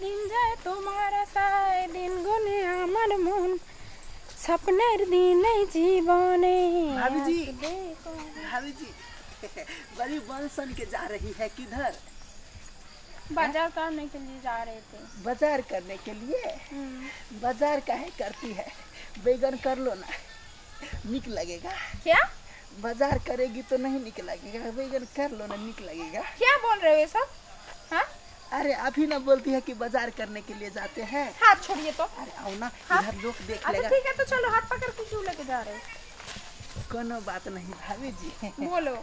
দিন যায় তোমার আশায় দিন গুনে আমার মন স্বপ্নের দিনে জীবনে। भाभी जी भाभी जी बड़ी बंसन के जा रही है किधर? बाजार करने के लिए जा रहे थे। बाजार करने के लिए? बाजार काहे करती है? बैगन कर लो ना, निक लगेगा। क्या बाजार करेगी तो नहीं निक लगेगा, बैगन कर लो ना, निक लगेगा। क्या बोल रहे हो ये सब? हाँ अरे अभी ना बोलती है कि बाजार करने के लिए जाते हैं। हाथ छोड़िए तो। अरे आओ ना, हाँ? इधर लोग देख अच्छा लेगा। ठीक है तो चलो, हाथ पकड़ के क्यों लेके जा रहे हो? कोनो बात नहीं भाभी जी। बोलो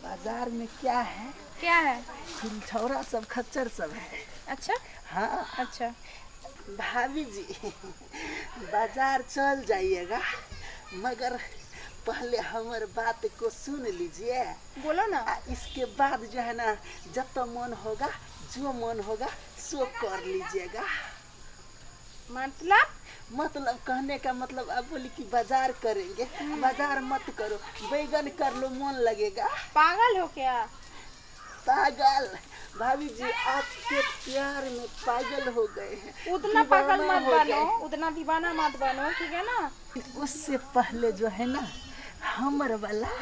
बाजार में क्या है, क्या है? छौरा सब खच्चर सब है। अच्छा हाँ अच्छा भाभी जी बाजार चल जाइएगा, मगर पहले हमारे बात को सुन लीजिए। बोलो ना। इसके बाद जो है ना, जब तो मन होगा, जो मन होगा सो कर लीजिएगा। मतलब कहने का मतलब आप बोली कि बाजार करेंगे, बाजार मत करो, बैगन कर लो, मन लगेगा। पागल हो क्या? पागल भाभी जी, आपके प्यार में पागल हो गए हैं। उतना पागल मत बनो, उतना दीवाना मत बनो, ठीक है ना? उससे पहले जो है ना, हमर वाला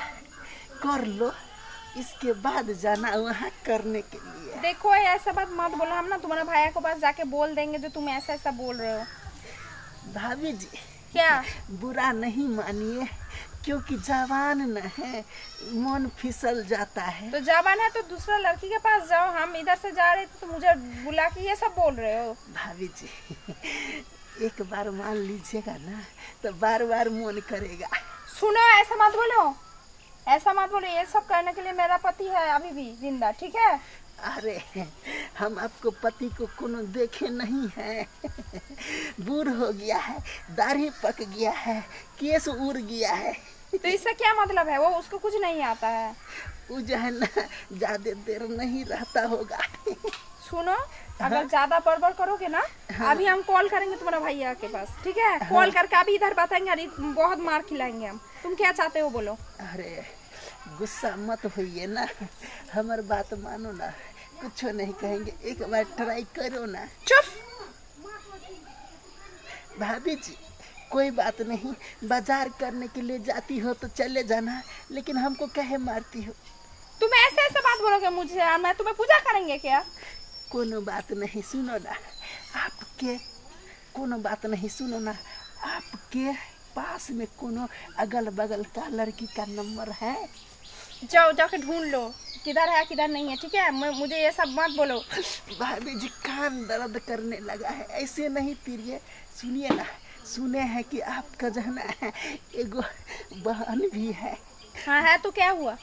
कर लो, इसके बाद जाना वहाँ करने के लिए। देखो ऐसा बात मत बोलो, हम ना तुम्हारे भाई को पास जाके बोल देंगे जो तुम ऐसा ऐसा बोल रहे हो। भाभी जी क्या? बुरा नहीं मानिए, क्योंकि जवान न है, मन फिसल जाता है। तो जवान है तो दूसरा लड़की के पास जाओ, हम इधर से जा रहे थे तो मुझे बुला के ये सब बोल रहे हो। भाभी जी एक बार मान लीजिएगा ना, तो बार बार मन करेगा। सुनो ऐसा मत बोलो, ऐसा मत बोलो, ये सब करने के लिए मेरा पति है अभी भी जिंदा, ठीक है? अरे हम आपको पति को कोनो देखे नहीं है। बूढ़ हो गया है, दाढ़ी पक गया है, केस उड़ गया है। तो इससे क्या मतलब है? वो उसको कुछ नहीं आता है। वो जो है ना, ज्यादा देर नहीं रहता होगा। सुनो अगर ज्यादा बड़बड़ करोगे ना, अभी हम कॉल करेंगे तुम्हारा भैया के पास, ठीक है? कॉल करके अभी इधर बताएंगे, अरे बहुत मार खिलाएंगे हम। तुम क्या चाहते हो बोलो? अरे गुस्सा मत होइए ना, हमार बात मानो ना, कुछ नहीं कहेंगे, एक बार ट्राई करो ना। चुप। भाभी जी कोई बात नहीं, बाजार करने के लिए जाती हो तो चले जाना, लेकिन हमको कहे मारती हो? तुम ऐसे ऐसे बात बोलोगे मुझे, मैं तुम्हें पूजा करेंगे क्या? कोनो बात नहीं, सुनो ना, आपके कोनो बात नहीं, सुनो ना, आपके पास में कोनो अगल बगल का लड़की का नंबर है? जाओ जाके ढूंढ लो किधर है किधर नहीं है, ठीक है? मुझे ये सब मत बोलो। भाभी जी कान दर्द करने लगा है, ऐसे नहीं पीरिए। सुनिए ना, सुने हैं कि आपका जो है ना एगो बहन भी है। हाँ है तो क्या हुआ?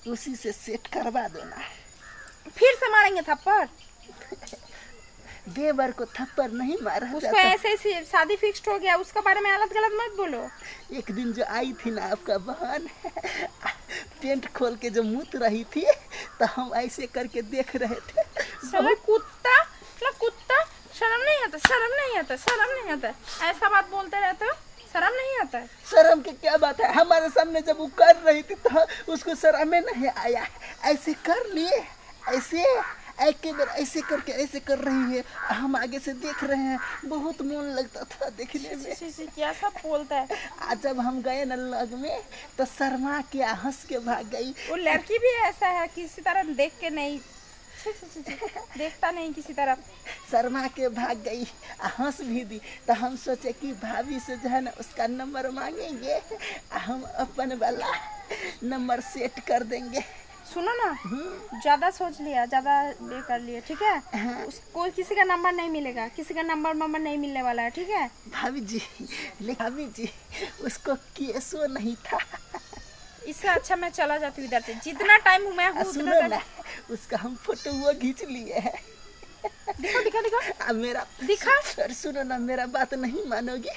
उसी से सेट करवा दो ना। फिर से मारेंगे थप्पड़? देवर को थप्पड़ नहीं मारा उसको जाता। ऐसे ही शादी फिक्स्ड हो गया, उसके बारे में गलत गलत मत बोलो। एक दिन जो आई थी ना आपका बहन, पेंट खोल के जो मूत रही थी, तो हम ऐसे करके देख रहे थे। कुत्ता कुत्ता, शर्म नहीं आता, शर्म नहीं आता, शर्म नहीं आता, ऐसा बात बोलते रहते हो, शर्म नहीं आता है? शर्म की क्या बात है, हमारे सामने जब वो कर रही थी तो उसको शर्म नहीं आया, ऐसे कर लिए, ऐसे एक बार ऐसे करके ऐसे कर रही है, हम आगे से देख रहे हैं, बहुत मन लगता था देखने में। क्या सब बोलता है? आज जब हम गए न लग में, तो शर्मा के हंस के भाग गई। वो लड़की भी ऐसा है, किसी तरह देख के नहीं देखता नहीं किसी तरफ, शर्मा के भाग गई, हंस भी दी। तो हम सोचे कि भाभी से जो है ना उसका नंबर मांगेंगे, हम अपन वाला नंबर सेट कर देंगे। सुनो ना, ज्यादा सोच लिया, ज्यादा ये कर लिया, ठीक है? कोई किसी का नंबर नहीं मिलेगा, किसी का नंबर नहीं मिलने वाला है, ठीक है? भाभी जी उसको केसो नहीं था। इससे अच्छा मैं चला जाती हूँ इधर से, जितना टाइम मैं हूँ उतना टाइम। उसका हम फोटो वो खींच लिए है। दिखा दिखा दिखा मेरा दिखा। सर सुनो ना, मेरा बात नहीं मानोगी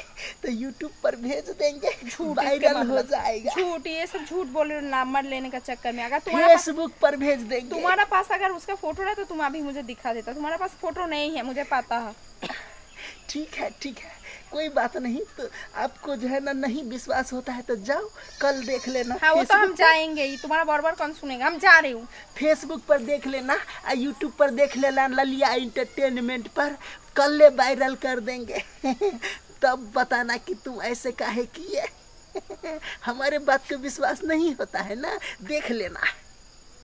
तो YouTube पर भेज देंगे, वायरल हो जाएगा। झूठ, ये सब झूठ बोल रहे हो नंबर लेने का चक्कर में। अगर फेसबुक पर भेज देंगे। तुम्हारा पास अगर उसका फोटो है तो तुम अभी मुझे दिखा देता, तुम्हारे पास फोटो नहीं है मुझे पता है। ठीक है कोई बात नहीं। तो आपको जो है ना नहीं विश्वास होता है तो जाओ कल देख लेना। हाँ वो तो हम जाएंगे ही, तुम्हारा बार बार कौन सुनेगा, हम जा रही हूँ। फेसबुक पर देख लेना, यूट्यूब पर देख लेना, ललिया एंटरटेनमेंट पर कल वायरल कर देंगे। तब बताना कि तुम ऐसे काहे किए। हमारे बात को विश्वास नहीं होता है ना, देख लेना।